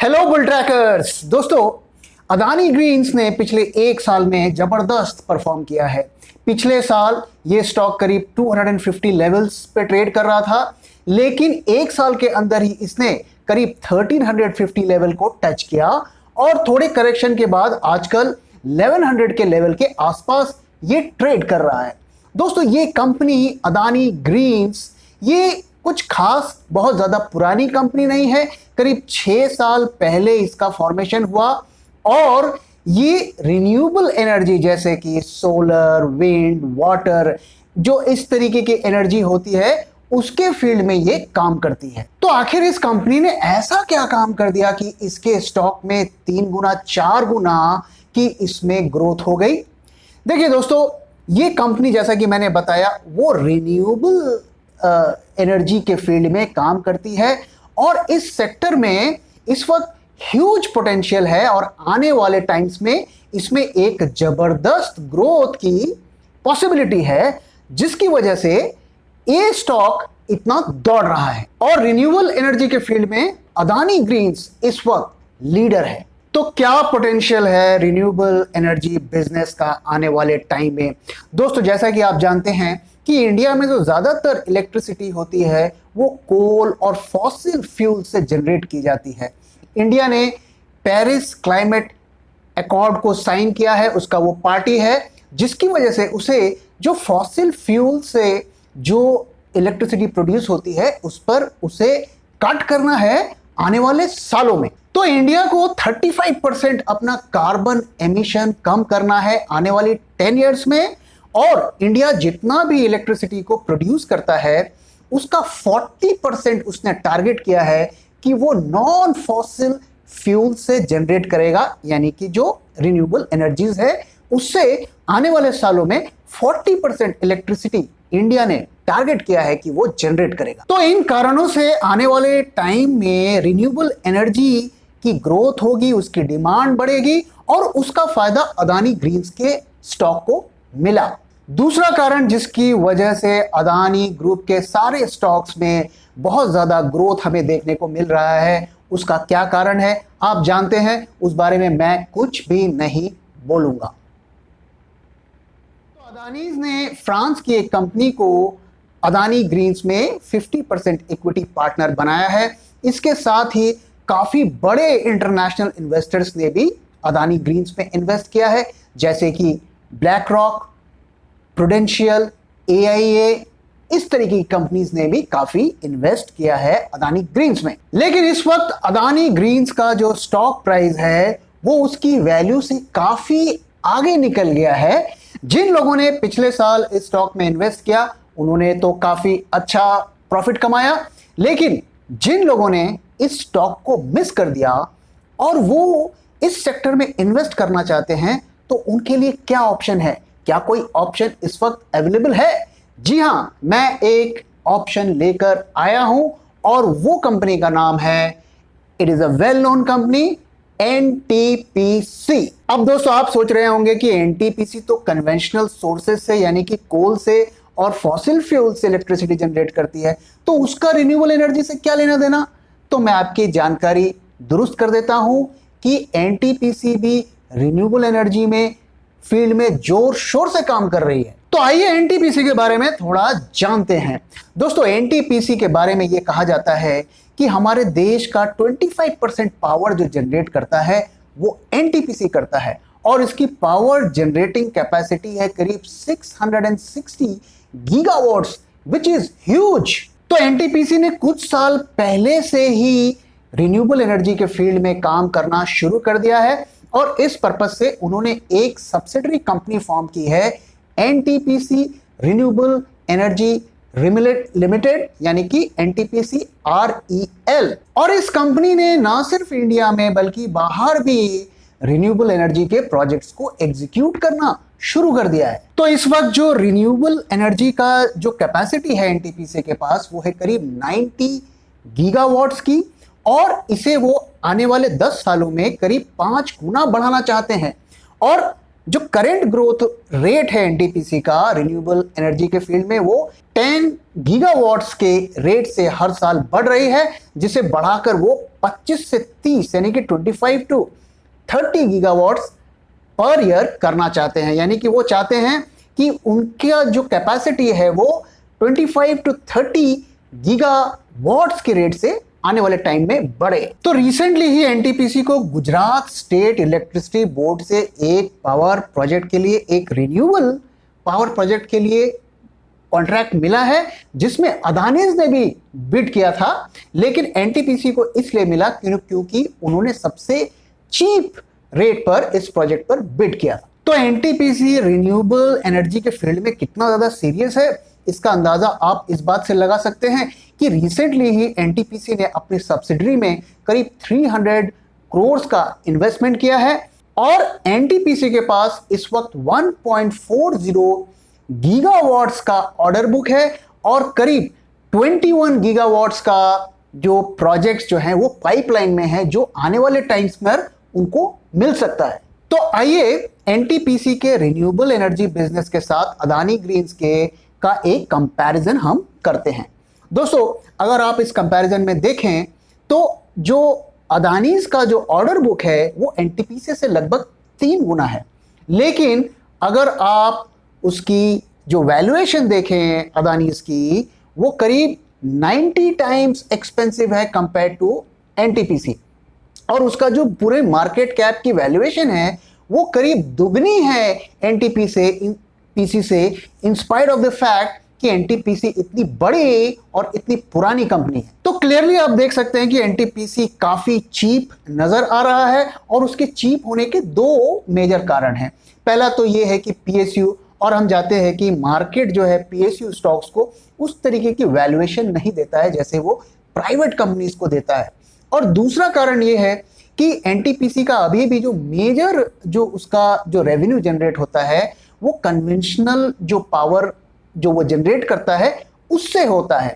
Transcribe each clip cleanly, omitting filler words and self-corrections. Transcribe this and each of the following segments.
Hello bull trackers दोस्तों, Adani Green's ने पिछले एक साल में जबरदस्त परफॉर्म किया है। पिछले साल ये स्टॉक करीब 250 लेवल्स पे ट्रेड कर रहा था, लेकिन एक साल के अंदर ही इसने करीब 1350 लेवल को टच किया और थोड़े करेक्शन के बाद आजकल 1100 के लेवल के आसपास ये ट्रेड कर रहा है। दोस्तों, ये कंपनी अदानी ग्रीन्स ये कुछ खास बहुत ज्यादा पुरानी कंपनी नहीं है। करीब 6 साल पहले इसका फॉर्मेशन हुआ और ये रिन्यूएबल एनर्जी जैसे कि सोलर, विंड, वाटर, जो इस तरीके की एनर्जी होती है उसके फील्ड में ये काम करती है। तो आखिर इस कंपनी ने ऐसा क्या काम कर दिया कि इसके स्टॉक में 3 गुना 4 गुना की इसमें ग्रोथ हो गई। देखिए दोस्तों, ये कंपनी जैसा कि मैंने बताया वो रिन्यूएबल एनर्जी के फील्ड में काम करती है और इस सेक्टर में इस वक्त ह्यूज पोटेंशियल है और आने वाले टाइम्स में इसमें एक जबरदस्त ग्रोथ की पॉसिबिलिटी है, जिसकी वजह से ये स्टॉक इतना दौड़ रहा है। और रिन्यूएबल एनर्जी के फील्ड में अदानी ग्रीन्स इस वक्त लीडर है। तो क्या पोटेंशियल है रिन्यूएबल एनर्जी बिजनेस का आने वाले टाइम में? दोस्तों, जैसा कि आप जानते हैं कि इंडिया में जो ज्यादातर इलेक्ट्रिसिटी होती है वो कोल और फॉसिल फ्यूल से जनरेट की जाती है। इंडिया ने पेरिस क्लाइमेट अकॉर्ड को साइन किया है, उसका वो पार्टी है, जिसकी वजह से उसे जो फॉसिल फ्यूल से जो इलेक्ट्रिसिटी प्रोड्यूस होती है उस पर उसे कट करना है आने वाले सालों में। तो इंडिया को 35% अपना कार्बन एमिशन कम करना है आने वाली 10 इयर्स में, और इंडिया जितना भी इलेक्ट्रिसिटी को प्रोड्यूस करता है उसका 40% उसने टारगेट किया है कि वो नॉन फॉसिल फ्यूल से जनरेट करेगा, यानी कि जो रिन्यूएबल एनर्जीज है उससे आने वाले सालों में 40% इलेक्ट्रिसिटी इंडिया ने टारगेट किया है कि वो जनरेट करेगा। तो इन कारणों से आने वाले टाइम में रिन्यूएबल एनर्जी की ग्रोथ होगी, उसकी डिमांड बढ़ेगी और उसका फायदा अदानी ग्रीन्स के स्टॉक को मिला। दूसरा कारण जिसकी वजह से अदानी ग्रुप के सारे स्टॉक्स में बहुत ज्यादा ग्रोथ हमें देखने को मिल रहा है, उसका क्या कारण है आप जानते हैं, उस बारे में मैं कुछ भी नहीं बोलूंगा। तो अदानी ने फ्रांस की एक कंपनी को अदानी ग्रीन्स में 50% इक्विटी पार्टनर बनाया है। इसके साथ ही काफी बड़े इंटरनेशनल इन्वेस्टर्स ने भी अदानी ग्रीन्स में इन्वेस्ट किया है, जैसे कि ब्लैक रॉक, प्रूडेंशियल, AIA, इस तरीके की कंपनीज ने भी काफी इन्वेस्ट किया है अदानी ग्रीन्स में। लेकिन इस वक्त अदानी ग्रीन्स का जो स्टॉक प्राइस है वो उसकी वैल्यू से काफी आगे निकल गया है। जिन लोगों ने पिछले साल इस स्टॉक में इन्वेस्ट किया उन्होंने तो काफी अच्छा प्रॉफिट कमाया, लेकिन जिन लोगों ने इस स्टॉक को मिस कर दिया और वो इस सेक्टर में इन्वेस्ट करना चाहते हैं तो उनके लिए क्या ऑप्शन है? क्या कोई ऑप्शन इस वक्त अवेलेबल है? जी हां, मैं एक ऑप्शन लेकर आया हूं और वो कंपनी का नाम है, it is a well known company, NTPC। अब दोस्तों, आप सोच रहे होंगे कि NTPC तो कन्वेंशनल सोर्सेज से यानी कि कोल से और फॉसिल फ्यूल से इलेक्ट्रिसिटी जनरेट करती है, तो उसका रिन्यूएबल एनर्जी से क्या लेना देना? तो मैं आपकी जानकारी दुरुस्त कर देता हूं कि NTPC भी रिन्यूएबल एनर्जी में फील्ड में जोर शोर से काम कर रही है। तो आइए NTPC के बारे में थोड़ा जानते हैं। दोस्तों, NTPC के बारे में यह कहा जाता है कि हमारे देश का 25% पावर जो जनरेट करता है वो NTPC करता है और इसकी पावर जनरेटिंग कैपेसिटी है करीब 660 गीगावाट्स, विच इज ह्यूज। तो NTPC ने कुछ साल पहले से ही रिन्यूएबल एनर्जी के फील्ड में काम करना शुरू कर दिया है और इस पर्पज से उन्होंने एक सब्सिडरी कंपनी फॉर्म की है, NTPC रिन्यूएबल एनर्जी लिमिटेड, यानी कि NTPC REL। और इस कंपनी ने ना सिर्फ इंडिया में बल्कि बाहर भी रिन्यूएबल एनर्जी के प्रोजेक्ट्स को एग्जीक्यूट करना शुरू कर दिया है। तो इस वक्त जो रिन्यूएबल एनर्जी का जो कैपेसिटी है NTPC के पास वो है करीब 90 गीगावाट्स की और इसे वो आने वाले 10 सालों में करीब 5 गुना बढ़ाना चाहते हैं। और जो करंट ग्रोथ रेट है एनटीपीसी का रिन्यूएबल एनर्जी के फील्ड में, वो 10 गीगावाट्स के रेट से हर साल बढ़ रही है, जिसे बढ़ाकर वो 25 से 30 यानी कि 25 टू 30 गीगावाट्स पर ईयर करना चाहते हैं। यानी कि वो चाहते हैं कि उनका जो कैपेसिटी है वो 25 टू 30 गीगावाट्स के रेट से आने वाले टाइम में बढ़े। तो रिसेंटली ही एनटीपीसी को गुजरात स्टेट इलेक्ट्रिसिटी बोर्ड से एक पावर प्रोजेक्ट के लिए, एक रिन्यूएबल पावर प्रोजेक्ट के लिए कॉन्ट्रैक्ट मिला है, जिसमें अदानीज ने भी बिड किया था, लेकिन एनटीपीसी को इसलिए मिला क्योंकि उन्होंने सबसे चीप रेट पर इस प्रोजेक्ट पर बिड किया था। तो एनटीपीसी रिन्यूएबल एनर्जी के फील्ड में कितना ज्यादा सीरियस है, इसका अंदाजा आप इस बात से लगा सकते हैं कि रिसेंटली ही एनटीपीसी ने अपनी सब्सिडरी में करीब 300 करोड़ का इन्वेस्टमेंट किया है और एनटीपीसी के पास इस वक्त 1.40 गीगावाट्स का ऑर्डर बुक है और करीब 21 गीगावाट्स का जो प्रोजेक्ट्स जो हैं वो पाइपलाइन में है, जो आने वाले टाइम्स में उनको मिल सकता है। तो आइए एनटीपीसी के रिन्यूएबल एनर्जी बिजनेस के साथ अदानी ग्रीन्स के का एक कंपैरिजन हम करते हैं। दोस्तों, अगर आप इस कंपैरिजन में देखें तो जो अदानीज का जो ऑर्डर बुक है वो एनटीपीसी से लगभग 3 गुना है, लेकिन अगर आप उसकी जो वैल्यूएशन देखें अदानीज की, वो करीब 90 टाइम्स एक्सपेंसिव है कंपेयर टू एनटीपीसी, और उसका जो पूरे मार्केट कैप की वैल्यूएशन है वो करीब दुगनी है एनटीपीसी से, in spite of the fact कि एनटीपीसी इतनी बड़ी और इतनी पुरानी कंपनी है। तो क्लियरली आप देख सकते हैं कि एनटीपीसी काफी चीप नजर आ रहा है और उसके चीप होने के 2 मेजर कारण हैं। पहला तो ये है कि पीएसयू, और हम जानते हैं कि मार्केट जो है पीएसयू स्टॉक्स को उस तरीके की वैल्यूएशन नहीं देता है जैसे वो प्राइवेट कंपनीज को देता है। और दूसरा कारण ये है कि एनटीपीसी का अभी भी जो मेजर जो उसका जो रेवेन्यू जनरेट होता है वो कन्वेंशनल जो पावर जो वो जनरेट करता है उससे होता है,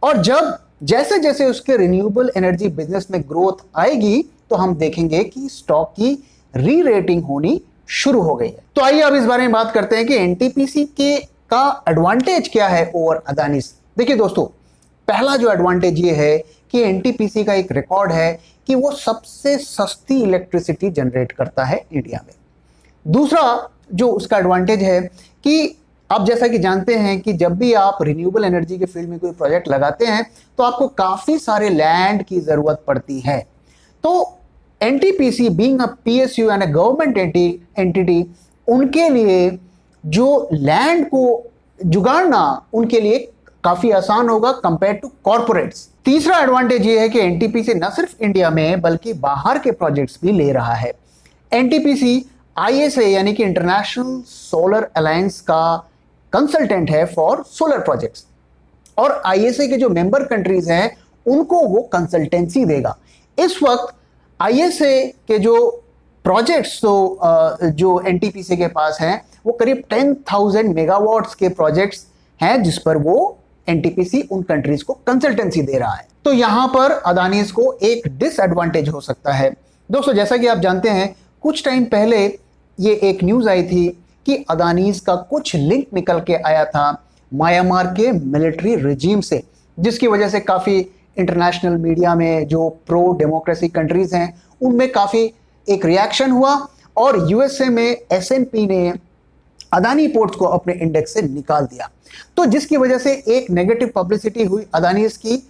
और जब जैसे जैसे उसके रिन्यूएबल एनर्जी बिजनेस में ग्रोथ आएगी तो हम देखेंगे कि स्टॉक की री रेटिंग होनी शुरू हो गई है। तो आइए अब इस बारे में बात करते हैं कि एनटीपीसी के का एडवांटेज क्या है ओवर अदानी। देखिए दोस्तों, पहला जो एडवांटेज ये है कि एनटीपीसी का एक रिकॉर्ड है कि वो सबसे सस्ती इलेक्ट्रिसिटी जनरेट करता है इंडिया में। दूसरा जो उसका एडवांटेज है कि आप जैसा कि जानते हैं कि जब भी आप रिन्यूएबल एनर्जी के फील्ड में कोई प्रोजेक्ट लगाते हैं तो आपको काफी सारे लैंड की जरूरत पड़ती है। तो NTPC being a PSU and a government entity, उनके लिए जो लैंड को जुगाड़ना उनके लिए काफी आसान होगा कंपेयर टू कॉर्पोरेट्स। तीसरा एडवांटेज ये है कि एनटीपीसी न सिर्फ इंडिया में बल्कि बाहर के प्रोजेक्ट्स भी ले रहा है। एनटीपीसी आईएसए यानी कि इंटरनेशनल सोलर अलायंस का कंसल्टेंट है फॉर सोलर प्रोजेक्ट्स, और आईएसए के जो मेंबर कंट्रीज हैं उनको वो कंसल्टेंसी देगा। इस वक्त आईएसए के जो प्रोजेक्ट्स जो एनटीपीसी के पास हैं वो करीब 10,000 मेगावाट्स के प्रोजेक्ट्स हैं जिस पर वो एनटीपीसी उन कंट्रीज को कंसल्टेंसी दे रहा है। तो यहां पर अदानीज को एक डिसएडवांटेज हो सकता है। दोस्तों, जैसा कि आप जानते हैं कुछ टाइम पहले ये एक न्यूज आई थी कि अदानीज का कुछ लिंक निकल के आया था म्यांमार के मिलिट्री रिजीम से, जिसकी वजह से काफ़ी इंटरनेशनल मीडिया में जो प्रो डेमोक्रेसी कंट्रीज हैं उनमें काफ़ी एक रिएक्शन हुआ, और यूएसए में एसएनपी ने अदानी पोर्ट्स को अपने इंडेक्स से निकाल दिया। तो जिसकी वजह से एक नेगेटिव पब्लिसिटी हुई अदानीज की,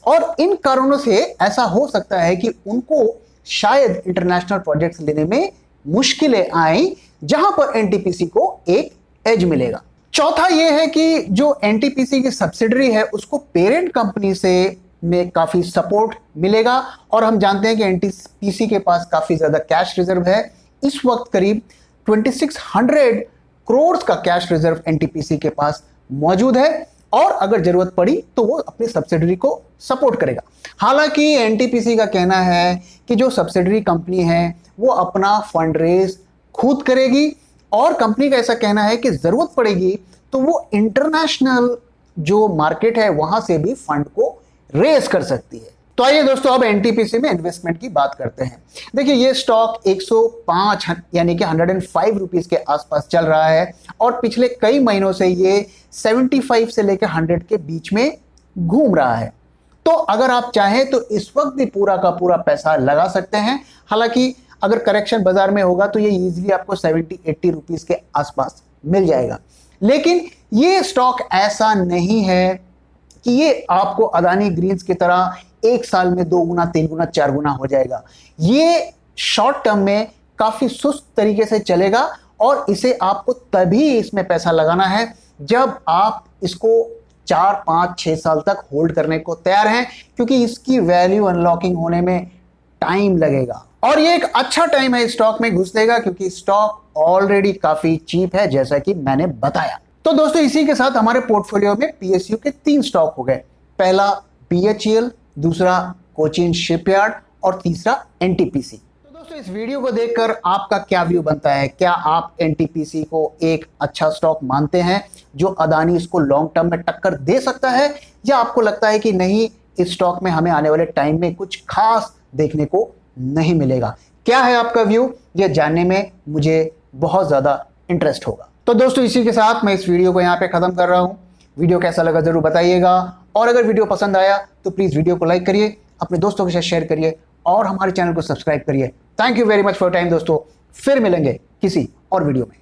और इन कारणों से ऐसा हो सकता है कि उनको शायद इंटरनेशनल प्रोजेक्ट्स लेने में मुश्किलें आई, जहां पर एनटीपीसी को एक एज मिलेगा। चौथा यह है कि जो एनटीपीसी की सब्सिडरी है उसको पेरेंट कंपनी से में काफी सपोर्ट मिलेगा, और हम जानते हैं कि एनटीपीसी के पास काफी ज्यादा कैश रिजर्व है। इस वक्त करीब 2600 करोड़ का कैश रिजर्व एनटीपीसी के पास मौजूद है, और अगर जरूरत पड़ी तो वो अपनी सब्सिडरी को सपोर्ट करेगा। हालांकि एनटीपीसी का कहना है कि जो सब्सिडरी कंपनी है वो अपना फंड रेज खुद करेगी, और कंपनी का ऐसा कहना है कि जरूरत पड़ेगी तो वो इंटरनेशनल जो मार्केट है वहां से भी फंड को रेज कर सकती है। तो आइए दोस्तों अब एनटीपीसी में इन्वेस्टमेंट की बात करते हैं। देखिए ये स्टॉक 105 यानी कि 105 रुपीस के आसपास चल रहा है और पिछले कई महीनों से ये 75 से लेकर 100 के बीच में घूम रहा है। तो अगर आप चाहें तो इस वक्त भी पूरा का पूरा पैसा लगा सकते हैं। हालांकि अगर करेक्शन बाजार में होगा तो ये इजीली आपको 70-80 रुपीस के आसपास मिल जाएगा। लेकिन ये स्टॉक ऐसा नहीं है कि ये आपको अदानी ग्रीन्स की तरह एक साल में 2 गुना 3 गुना 4 गुना हो जाएगा। ये शॉर्ट टर्म में काफी सुस्त तरीके से चलेगा और इसे आपको तभी इसमें पैसा लगाना है जब आप इसको 4, 5, 6 साल तक होल्ड करने को तैयार हैं, क्योंकि इसकी वैल्यू अनलॉकिंग होने में टाइम लगेगा और ये एक अच्छा टाइम है स्टॉक में घुसने का, क्योंकि स्टॉक ऑलरेडी काफी चीप है जैसा कि मैंने बताया। तो दोस्तों इसी के साथ हमारे पोर्टफोलियो में पीएसयू के 3 स्टॉक हो गए। पहला बीएचईएल, दूसरा कोचिन शिपयार्ड और तीसरा एनटीपीसी। तो दोस्तों इस वीडियो को देखकर आपका क्या व्यू बनता है? क्या आप एनटीपीसी को एक अच्छा स्टॉक मानते हैं जो अदानी इसको लॉन्ग टर्म में टक्कर दे सकता है, या आपको लगता है कि नहीं, इस स्टॉक में हमें आने वाले टाइम में कुछ खास देखने को नहीं मिलेगा? क्या है आपका व्यू? यह जानने में मुझे बहुत ज्यादा इंटरेस्ट होगा। तो दोस्तों इसी के साथ मैं इस वीडियो को यहाँ पे खत्म कर रहा हूँ। वीडियो कैसा लगा जरूर बताइएगा और अगर वीडियो पसंद आया तो प्लीज वीडियो को लाइक करिए, अपने दोस्तों के साथ शेयर करिए और हमारे चैनल को सब्सक्राइब करिए। Thank you very much for time दोस्तों। फिर मिलेंगे किसी और वीडियो में।